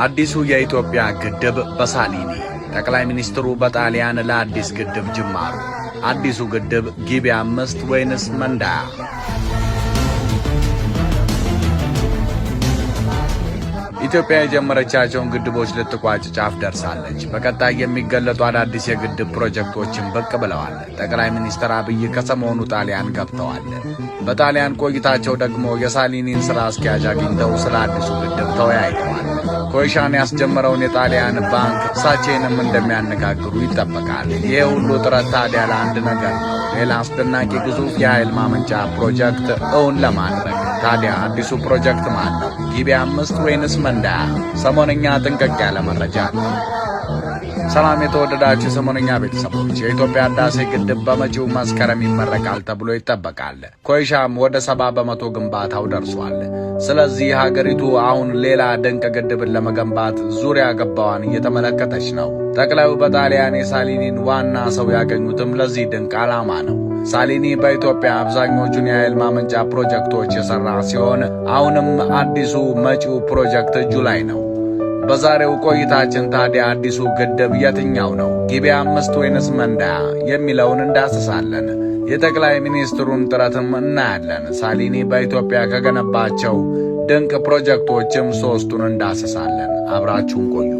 አዲሱ የኢትዮጵያ ግድብ በሳሊኒ ጠቅላይ ሚኒስትሩ በጣሊያን ለአዲስ ግድብ ጅማሩ። አዲሱ ግድብ ጊቤ 5 ወይንስ መንዳያ? ኢትዮጵያ የጀመረቻቸውን ግድቦች ልትቋጭ ጫፍ ደርሳለች። በቀጣይ የሚገለጡ አዳዲስ የግድብ ፕሮጀክቶችን ብቅ ብለዋል። ጠቅላይ ሚኒስትር አብይ ከሰሞኑ ጣሊያን ገብተዋል። በጣሊያን ቆይታቸው ደግሞ የሳሊኒን ሥራ አስኪያጅ አግኝተው ስለ አዲሱ ግድብ ተወያይተዋል። ኮይሻን ያስጀመረውን የጣሊያን ባንክ ሳቼንም እንደሚያነጋግሩ ይጠበቃል። ይሄ ሁሉ ጥረት ታዲያ ለአንድ ነገር ነው፣ ሌላ አስደናቂ ግዙፍ የኃይል ማመንጫ ፕሮጀክት እውን ለማድረግ። ታዲያ አዲሱ ፕሮጀክት ማን ነው? ጊቤ 5 ወይንስ መንዳያ? ሰሞነኛ ጥንቅቅ ያለ መረጃ ነው። ሰላም የተወደዳችሁ ሰሞነኛ ቤተሰቦች፣ የኢትዮጵያ ህዳሴ ግድብ በመጪው መስከረም ይመረቃል ተብሎ ይጠበቃል። ኮይሻም ወደ 70 በመቶ ግንባታው ደርሷል። ስለዚህ ሀገሪቱ አሁን ሌላ ድንቅ ግድብን ለመገንባት ዙሪያ ገባዋን እየተመለከተች ነው። ጠቅላዩ በጣሊያን የሳሊኒን ዋና ሰው ያገኙትም ለዚህ ድንቅ ዓላማ ነው። ሳሊኒ በኢትዮጵያ አብዛኞቹን የኃይል ማመንጫ ፕሮጀክቶች የሠራ ሲሆን አሁንም አዲሱ መጪው ፕሮጀክት እጁ ላይ ነው። በዛሬው ቆይታችን ታዲያ አዲሱ ግድብ የትኛው ነው? ጊቤ 5 ወይንስ መንዳያ የሚለውን እንዳስሳለን። የጠቅላይ ሚኒስትሩን ጥረትም እናያለን። ሳሊኒ በኢትዮጵያ ከገነባቸው ድንቅ ፕሮጀክቶችም 3ቱን እንዳስሳለን። አብራችሁን ቆዩ።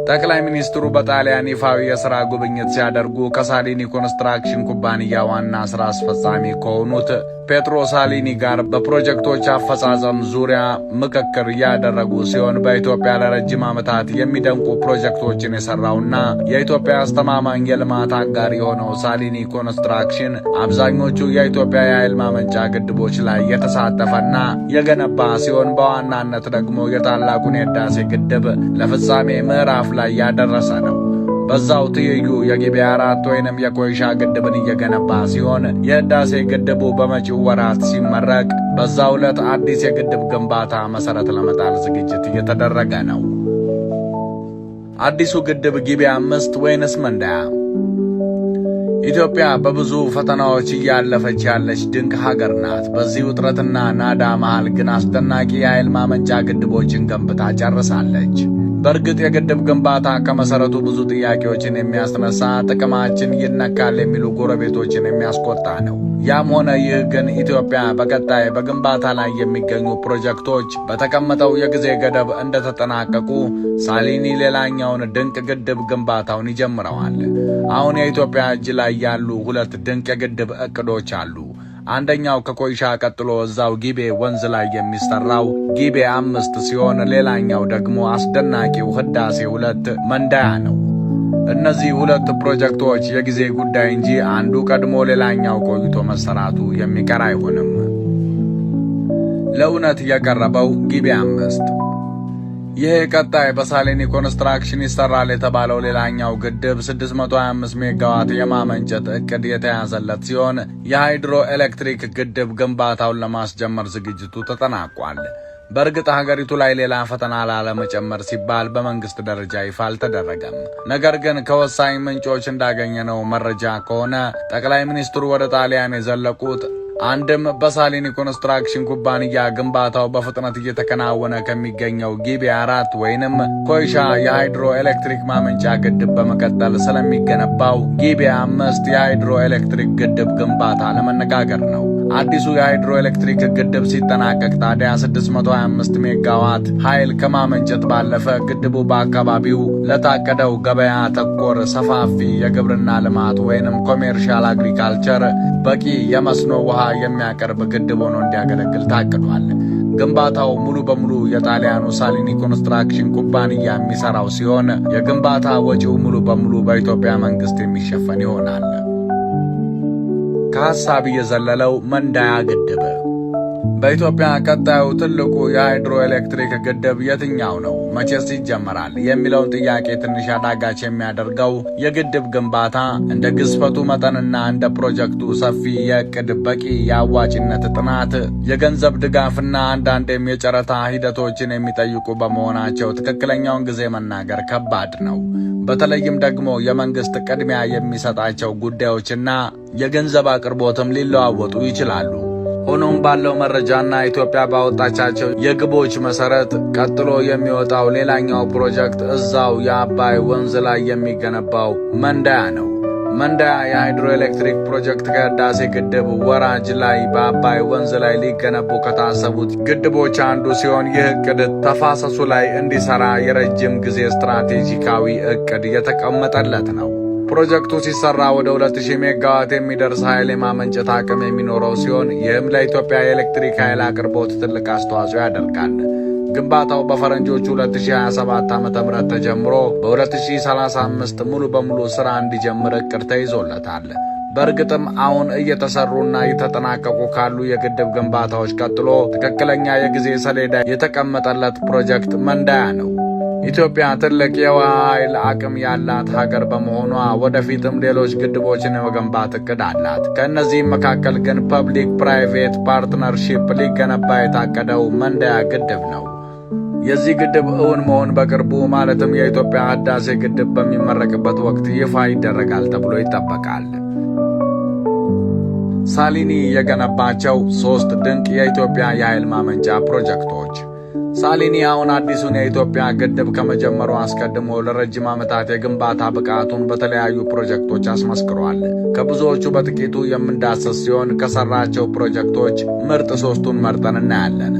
ጠቅላይ ሚኒስትሩ በጣሊያን ይፋዊ የሥራ ጉብኝት ሲያደርጉ ከሳሊኒ ኮንስትራክሽን ኩባንያ ዋና ሥራ አስፈጻሚ ከሆኑት ፔትሮ ሳሊኒ ጋር በፕሮጀክቶች አፈጻጸም ዙሪያ ምክክር ያደረጉ ሲሆን በኢትዮጵያ ለረጅም ዓመታት የሚደንቁ ፕሮጀክቶችን የሠራውና የኢትዮጵያ አስተማማኝ የልማት አጋር የሆነው ሳሊኒ ኮንስትራክሽን አብዛኞቹ የኢትዮጵያ የኃይል ማመንጫ ግድቦች ላይ የተሳተፈና የገነባ ሲሆን በዋናነት ደግሞ የታላቁን የህዳሴ ግድብ ለፍጻሜ ምዕራፍ ላይ ያደረሰ ነው። በዛው ትይዩ የጊቤ 4 ወይንም የኮይሻ ግድብን እየገነባ ሲሆን የህዳሴ ግድቡ በመጪው ወራት ሲመረቅ በዛው ዕለት አዲስ የግድብ ግንባታ መሠረት ለመጣል ዝግጅት እየተደረገ ነው። አዲሱ ግድብ ጊቤ 5 ወይንስ መንዳያ? ኢትዮጵያ በብዙ ፈተናዎች እያለፈች ያለች ድንቅ ሀገር ናት። በዚህ ውጥረትና ናዳ መሃል ግን አስደናቂ የኃይል ማመንጫ ግድቦችን ገንብታ ጨርሳለች። በእርግጥ የግድብ ግንባታ ከመሠረቱ ብዙ ጥያቄዎችን የሚያስነሳ፣ ጥቅማችን ይነካል የሚሉ ጎረቤቶችን የሚያስቆጣ ነው። ያም ሆነ ይህ ግን ኢትዮጵያ በቀጣይ በግንባታ ላይ የሚገኙ ፕሮጀክቶች በተቀመጠው የጊዜ ገደብ እንደተጠናቀቁ ሳሊኒ ሌላኛውን ድንቅ ግድብ ግንባታውን ይጀምረዋል። አሁን የኢትዮጵያ እጅ ላይ ያሉ 2 ድንቅ የግድብ ዕቅዶች አሉ። አንደኛው ከኮይሻ ቀጥሎ እዛው ጊቤ ወንዝ ላይ የሚሰራው ጊቤ 5 ሲሆን ሌላኛው ደግሞ አስደናቂው ህዳሴ 2 መንዳያ ነው። እነዚህ 2 ፕሮጀክቶች የጊዜ ጉዳይ እንጂ አንዱ ቀድሞ ሌላኛው ቆይቶ መሰራቱ የሚቀር አይሆንም። ለእውነት የቀረበው ጊቤ 5 ይሄ ቀጣይ በሳሊኒ ኮንስትራክሽን ይሰራል የተባለው ሌላኛው ግድብ 625 ሜጋዋት የማመንጨት ዕቅድ የተያዘለት ሲሆን የሃይድሮ ኤሌክትሪክ ግድብ ግንባታውን ለማስጀመር ዝግጅቱ ተጠናቋል። በእርግጥ ሀገሪቱ ላይ ሌላ ፈተና ላለመጨመር ሲባል በመንግስት ደረጃ ይፋ አልተደረገም። ነገር ግን ከወሳኝ ምንጮች እንዳገኘነው መረጃ ከሆነ ጠቅላይ ሚኒስትሩ ወደ ጣሊያን የዘለቁት አንድም በሳሊኒ ኮንስትራክሽን ኩባንያ ግንባታው በፍጥነት እየተከናወነ ከሚገኘው ጊቤ 4 ወይንም ኮይሻ የሃይድሮ ኤሌክትሪክ ማመንጫ ግድብ በመቀጠል ስለሚገነባው ጊቤ 5 የሃይድሮ ኤሌክትሪክ ግድብ ግንባታ ለመነጋገር ነው። አዲሱ የሃይድሮ ኤሌክትሪክ ግድብ ሲጠናቀቅ ታዲያ 625 ሜጋዋት ኃይል ከማመንጨት ባለፈ ግድቡ በአካባቢው ለታቀደው ገበያ ተኮር ሰፋፊ የግብርና ልማት ወይንም ኮሜርሻል አግሪካልቸር በቂ የመስኖ ውሃ የሚያቀርብ ግድብ ሆኖ እንዲያገለግል ታቅዷል። ግንባታው ሙሉ በሙሉ የጣሊያኑ ሳሊኒ ኮንስትራክሽን ኩባንያ የሚሰራው ሲሆን የግንባታ ወጪው ሙሉ በሙሉ በኢትዮጵያ መንግስት የሚሸፈን ይሆናል። ከሐሳብ የዘለለው መንዳያ ግድብ በኢትዮጵያ ቀጣዩ ትልቁ የሃይድሮ ኤሌክትሪክ ግድብ የትኛው ነው? መቼስ ይጀመራል? የሚለውን ጥያቄ ትንሽ አዳጋች የሚያደርገው የግድብ ግንባታ እንደ ግዝፈቱ መጠንና እንደ ፕሮጀክቱ ሰፊ የዕቅድ በቂ የአዋጭነት ጥናት፣ የገንዘብ ድጋፍና አንዳንዴም የጨረታ ሂደቶችን የሚጠይቁ በመሆናቸው ትክክለኛውን ጊዜ መናገር ከባድ ነው። በተለይም ደግሞ የመንግስት ቅድሚያ የሚሰጣቸው ጉዳዮችና የገንዘብ አቅርቦትም ሊለዋወጡ ይችላሉ። ሆኖም ባለው መረጃና ኢትዮጵያ ባወጣቻቸው የግቦች መሰረት ቀጥሎ የሚወጣው ሌላኛው ፕሮጀክት እዛው የአባይ ወንዝ ላይ የሚገነባው መንዳያ ነው። መንዳያ የሃይድሮኤሌክትሪክ ፕሮጀክት ከህዳሴ ግድብ ወራጅ ላይ በአባይ ወንዝ ላይ ሊገነቡ ከታሰቡት ግድቦች አንዱ ሲሆን ይህ እቅድ ተፋሰሱ ላይ እንዲሰራ የረጅም ጊዜ ስትራቴጂካዊ እቅድ የተቀመጠለት ነው። ፕሮጀክቱ ሲሰራ ወደ 2000 ሜጋዋት የሚደርስ ኃይል የማመንጨት አቅም የሚኖረው ሲሆን ይህም ለኢትዮጵያ የኤሌክትሪክ ኃይል አቅርቦት ትልቅ አስተዋጽኦ ያደርጋል። ግንባታው በፈረንጆቹ 2027 ዓ.ም ተጀምሮ በ2035 ሙሉ በሙሉ ሥራ እንዲጀምር እቅድ ተይዞለታል። በእርግጥም አሁን እየተሰሩና እየተጠናቀቁ ካሉ የግድብ ግንባታዎች ቀጥሎ ትክክለኛ የጊዜ ሰሌዳ የተቀመጠለት ፕሮጀክት መንዳያ ነው። ኢትዮጵያ ትልቅ የውሃ ኃይል አቅም ያላት ሀገር በመሆኗ ወደፊትም ሌሎች ግድቦችን የመገንባት እቅድ አላት። ከእነዚህም መካከል ግን ፐብሊክ ፕራይቬት ፓርትነርሺፕ ሊገነባ የታቀደው መንዳያ ግድብ ነው። የዚህ ግድብ እውን መሆን በቅርቡ ማለትም የኢትዮጵያ ህዳሴ ግድብ በሚመረቅበት ወቅት ይፋ ይደረጋል ተብሎ ይጠበቃል። ሳሊኒ የገነባቸው 3 ድንቅ የኢትዮጵያ የኃይል ማመንጫ ፕሮጀክቶች። ሳሊኒ አሁን አዲሱን የኢትዮጵያ ግድብ ከመጀመሩ አስቀድሞ ለረጅም ዓመታት የግንባታ ብቃቱን በተለያዩ ፕሮጀክቶች አስመስክሯል። ከብዙዎቹ በጥቂቱ የምንዳሰስ ሲሆን ከሰራቸው ፕሮጀክቶች ምርጥ 3ቱን መርጠን እናያለን።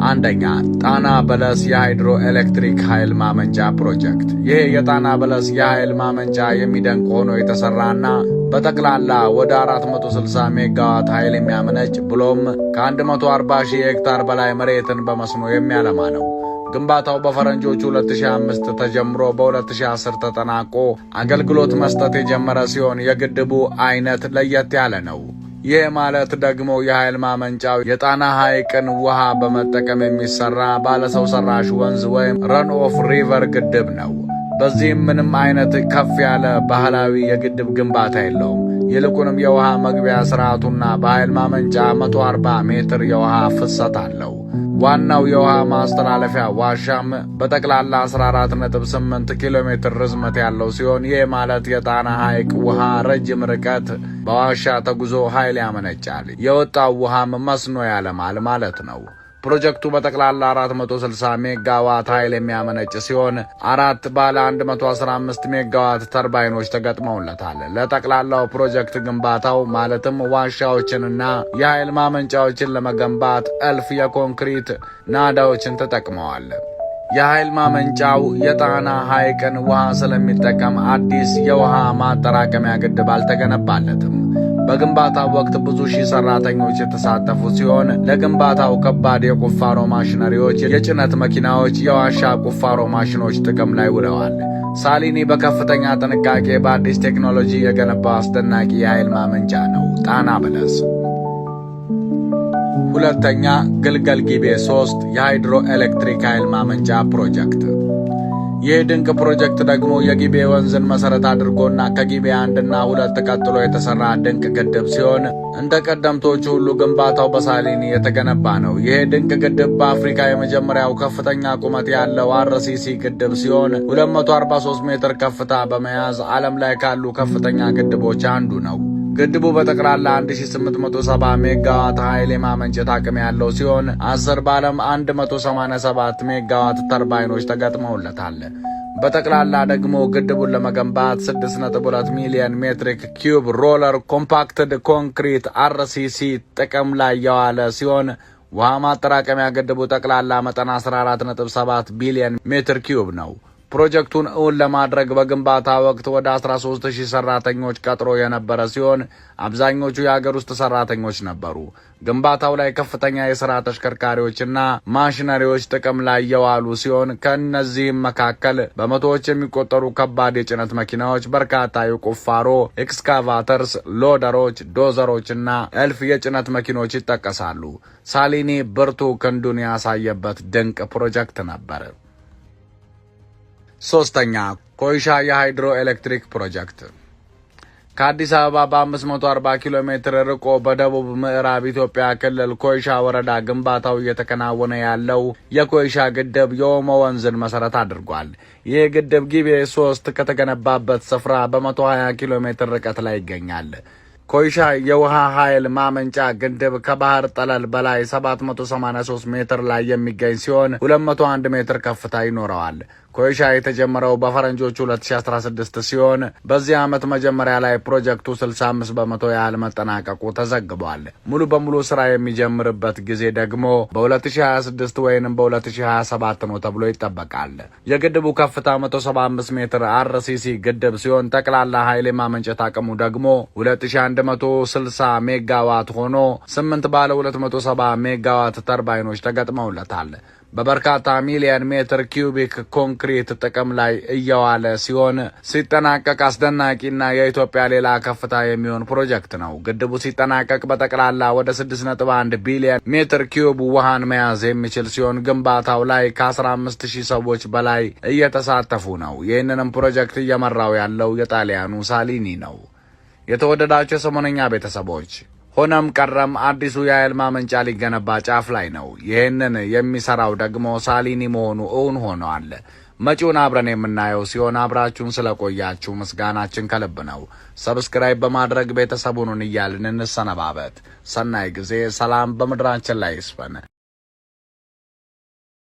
አንደኛ፣ ጣና በለስ የሃይድሮ ኤሌክትሪክ ኃይል ማመንጫ ፕሮጀክት። ይህ የጣና በለስ የኃይል ማመንጫ የሚደንቅ ሆኖ የተሰራና በጠቅላላ ወደ 460 ሜጋዋት ኃይል የሚያመነጭ ብሎም ከ140 ሺህ ሄክታር በላይ መሬትን በመስኖ የሚያለማ ነው። ግንባታው በፈረንጆቹ 2005 ተጀምሮ በ2010 ተጠናቆ አገልግሎት መስጠት የጀመረ ሲሆን የግድቡ አይነት ለየት ያለ ነው። ይህ ማለት ደግሞ የኃይል ማመንጫው የጣና ሐይቅን ውሃ በመጠቀም የሚሰራ ባለሰው ሰራሽ ወንዝ ወይም ረን ኦፍ ሪቨር ግድብ ነው። በዚህም ምንም አይነት ከፍ ያለ ባህላዊ የግድብ ግንባታ የለውም። ይልቁንም የውሃ መግቢያ ስርዓቱና በኃይል ማመንጫ 140 ሜትር የውሃ ፍሰት አለው። ዋናው የውሃ ማስተላለፊያ ዋሻም በጠቅላላ 14.8 ኪሎ ሜትር ርዝመት ያለው ሲሆን ይህ ማለት የጣና ሐይቅ ውሃ ረጅም ርቀት በዋሻ ተጉዞ ኃይል ያመነጫል። የወጣው ውሃም መስኖ ያለማል ማለት ነው። ፕሮጀክቱ በጠቅላላ 460 ሜጋዋት ኃይል የሚያመነጭ ሲሆን 4 ባለ 115 ሜጋዋት ተርባይኖች ተገጥመውለታል። ለጠቅላላው ፕሮጀክት ግንባታው ማለትም ዋሻዎችንና የኃይል ማመንጫዎችን ለመገንባት እልፍ የኮንክሪት ናዳዎችን ተጠቅመዋል። የኃይል ማመንጫው የጣና ሐይቅን ውሃ ስለሚጠቀም አዲስ የውሃ ማጠራቀሚያ ግድብ አልተገነባለትም። በግንባታው ወቅት ብዙ ሺህ ሰራተኞች የተሳተፉ ሲሆን ለግንባታው ከባድ የቁፋሮ ማሽነሪዎች፣ የጭነት መኪናዎች፣ የዋሻ ቁፋሮ ማሽኖች ጥቅም ላይ ውለዋል። ሳሊኒ በከፍተኛ ጥንቃቄ በአዲስ ቴክኖሎጂ የገነባው አስደናቂ የኃይል ማመንጫ ነው ጣና በለስ። ሁለተኛ፣ ግልገል ጊቤ 3 የሃይድሮ ኤሌክትሪክ ኃይል ማመንጫ ፕሮጀክት። ይህ ድንቅ ፕሮጀክት ደግሞ የጊቤ ወንዝን መሰረት አድርጎና ከጊቤ 1 እና 2 ቀጥሎ የተሰራ ድንቅ ግድብ ሲሆን እንደ ቀደምቶቹ ሁሉ ግንባታው በሳሊኒ የተገነባ ነው። ይህ ድንቅ ግድብ በአፍሪካ የመጀመሪያው ከፍተኛ ቁመት ያለው አርሲሲ ግድብ ሲሆን 243 ሜትር ከፍታ በመያዝ ዓለም ላይ ካሉ ከፍተኛ ግድቦች አንዱ ነው። ግድቡ በጠቅላላ 1870 ሜጋዋት ኃይል የማመንጨት አቅም ያለው ሲሆን 10 ባለም 187 ሜጋዋት ተርባይኖች ተገጥመውለታል። በጠቅላላ ደግሞ ግድቡን ለመገንባት 6.2 ሚሊዮን ሜትሪክ ኪዩብ ሮለር ኮምፓክትድ ኮንክሪት አርሲሲ ጥቅም ላይ የዋለ ሲሆን ውሃ ማጠራቀሚያ ግድቡ ጠቅላላ መጠን 14.7 ቢሊዮን ሜትር ኪዩብ ነው። ፕሮጀክቱን እውን ለማድረግ በግንባታ ወቅት ወደ 13000 ሰራተኞች ቀጥሮ የነበረ ሲሆን አብዛኞቹ የሀገር ውስጥ ሰራተኞች ነበሩ። ግንባታው ላይ ከፍተኛ የሥራ ተሽከርካሪዎችና ማሽነሪዎች ጥቅም ላይ የዋሉ ሲሆን ከእነዚህም መካከል በመቶዎች የሚቆጠሩ ከባድ የጭነት መኪናዎች፣ በርካታ የቁፋሮ ኤክስካቫተርስ፣ ሎደሮች፣ ዶዘሮችና እልፍ የጭነት መኪኖች ይጠቀሳሉ። ሳሊኒ ብርቱ ክንዱን ያሳየበት ድንቅ ፕሮጀክት ነበር። ሶስተኛ፣ ኮይሻ የሃይድሮ ኤሌክትሪክ ፕሮጀክት። ከአዲስ አበባ በ540 ኪሎ ሜትር ርቆ በደቡብ ምዕራብ ኢትዮጵያ ክልል ኮይሻ ወረዳ ግንባታው እየተከናወነ ያለው የኮይሻ ግድብ የኦሞ ወንዝን መሰረት አድርጓል። ይህ ግድብ ጊቤ 3 ከተገነባበት ስፍራ በ120 ኪሎ ሜትር ርቀት ላይ ይገኛል። ኮይሻ የውሃ ኃይል ማመንጫ ግድብ ከባህር ጠለል በላይ 783 ሜትር ላይ የሚገኝ ሲሆን 201 ሜትር ከፍታ ይኖረዋል። ኮይሻ የተጀመረው በፈረንጆቹ 2016 ሲሆን በዚህ ዓመት መጀመሪያ ላይ ፕሮጀክቱ 65 በመቶ ያህል መጠናቀቁ ተዘግቧል። ሙሉ በሙሉ ስራ የሚጀምርበት ጊዜ ደግሞ በ2026 ወይንም በ2027 ነው ተብሎ ይጠበቃል። የግድቡ ከፍታ 175 ሜትር አርሲሲ ግድብ ሲሆን ጠቅላላ ኃይል የማመንጨት አቅሙ ደግሞ 2160 ሜጋዋት ሆኖ 8 ባለ 270 ሜጋዋት ተርባይኖች ተገጥመውለታል። በበርካታ ሚሊዮን ሜትር ኪዩቢክ ኮንክሪት ጥቅም ላይ እየዋለ ሲሆን ሲጠናቀቅ አስደናቂና የኢትዮጵያ ሌላ ከፍታ የሚሆን ፕሮጀክት ነው። ግድቡ ሲጠናቀቅ በጠቅላላ ወደ 6.1 ቢሊዮን ሜትር ኪዩብ ውሃን መያዝ የሚችል ሲሆን ግንባታው ላይ ከ15000 ሰዎች በላይ እየተሳተፉ ነው። ይህንንም ፕሮጀክት እየመራው ያለው የጣሊያኑ ሳሊኒ ነው። የተወደዳቸው የሰሞነኛ ቤተሰቦች ሆነም ቀረም አዲሱ የኃይል ማመንጫ ሊገነባ ጫፍ ላይ ነው። ይህንን የሚሰራው ደግሞ ሳሊኒ መሆኑ እውን ሆኗል። መጪውን አብረን የምናየው ሲሆን አብራችሁን ስለቆያችሁ ምስጋናችን ከልብ ነው። ሰብስክራይብ በማድረግ ቤተሰቡን እያልን እንሰነባበት። ሰናይ ጊዜ። ሰላም በምድራችን ላይ ይስፈን።